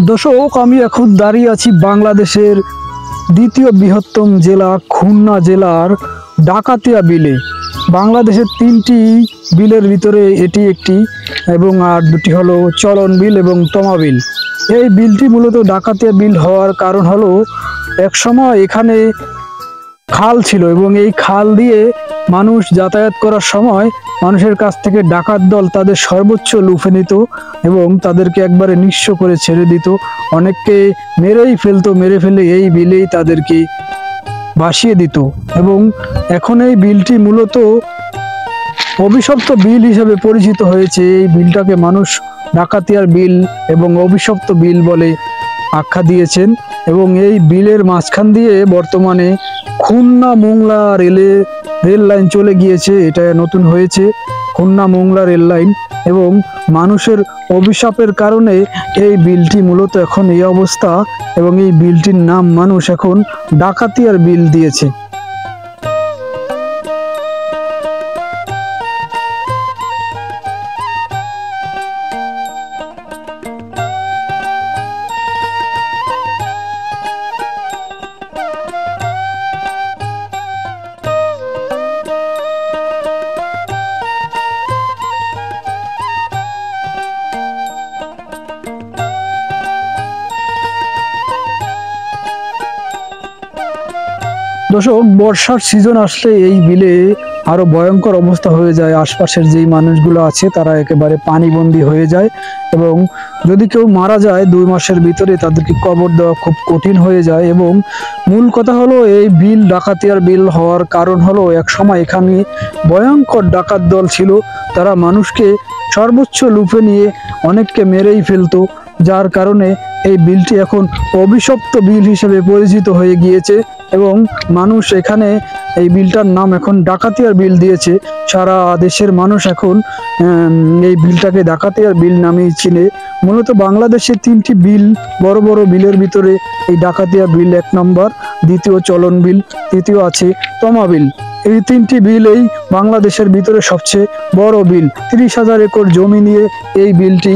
দর্শক, আমি এখন দাঁড়িয়ে আছি বাংলাদেশের দ্বিতীয় বৃহত্তম জেলা খুলনা জেলার ডাকাতিয়া বিলে। বাংলাদেশের 3টি বিলের ভিতরে এটি একটি, এবং আর দুটি হলো চলন বিল এবং তমা বিল। এই বিলটি মূলত ডাকাতিয়া বিল হওয়ার কারণ হলো একসময় এখানে খাল ছিল এবং এই খাল দিয়ে মানুষ যাতায়াত করার সময় মানুষের কাছ থেকে ডাকাত দল তাদের সর্বোচ্চ লুফে নিত এবং তাদেরকে একবারে নিঃস্ব করে ছেড়ে দিত। অনেককে মেরে ফেলে এই বিলেই তাদেরকে ভাসিয়ে দিত। এবং এখন এই বিলটি মূলত অভিশপ্ত বিল হিসেবে পরিচিত হয়েছে। এই বিলটাকে মানুষ ডাকাতিয়ার বিল এবং অভিশপ্ত বিল বলে আখ্যা দিয়েছেন। এবং এই বিলের মাঝখান দিয়ে বর্তমানে খুলনা মোংলা রেল লাইন চলে গিয়েছে। এটা নতুন হয়েছে খুলনা মোংলা রেল লাইন, এবং মানুষের অভিশাপের কারণে এই বিলটি মূলত এখন এই অবস্থা, এবং এই বিলটির নাম মানুষ এখন ডাকাতিয়ার বিল দিয়েছে। দর্শক, বর্ষার সিজন আসলে এই বিলে আরো ভয়ঙ্কর অবস্থা হয়ে যায়। আশপাশের যেই মানুষগুলো আছে তারা একেবারে পানিবন্দী হয়ে যায়, এবং যদি কেউ মারা যায় 2 মাসের ভিতরে তাদেরকে কবর দেওয়া খুব কঠিন হয়ে যায়। এবং মূল কথা হলো এই বিল ডাকাতিয়ার বিল হওয়ার কারণ হলো এক সময় এখানে ভয়ঙ্কর ডাকাত দল ছিল। তারা মানুষকে সর্বোচ্চ লুফে নিয়ে অনেককে মেরেই ফেলতো, যার কারণে এই বিলটি এখন অভিশপ্ত বিল হিসেবে পরিচিত হয়ে গিয়েছে। এবং মানুষ এখানে এই বিলটার নাম এখন ডাকাতিয়ার বিল দিয়েছে। সারা দেশের মানুষ এখন এই বিলটাকে ডাকাতিয়ার বিল নামেই চিনে। মূলত বাংলাদেশে 3টি বিল, বড় বড় বিলের ভিতরে এই ডাকাতিয়া বিল 1 নম্বর, দ্বিতীয় চলন বিল, তৃতীয় আছে তমা বিল। এই 3টি বিল এই বাংলাদেশের ভিতরে সবচেয়ে বড় বিল। 30,000 একর জমি নিয়ে এই বিলটি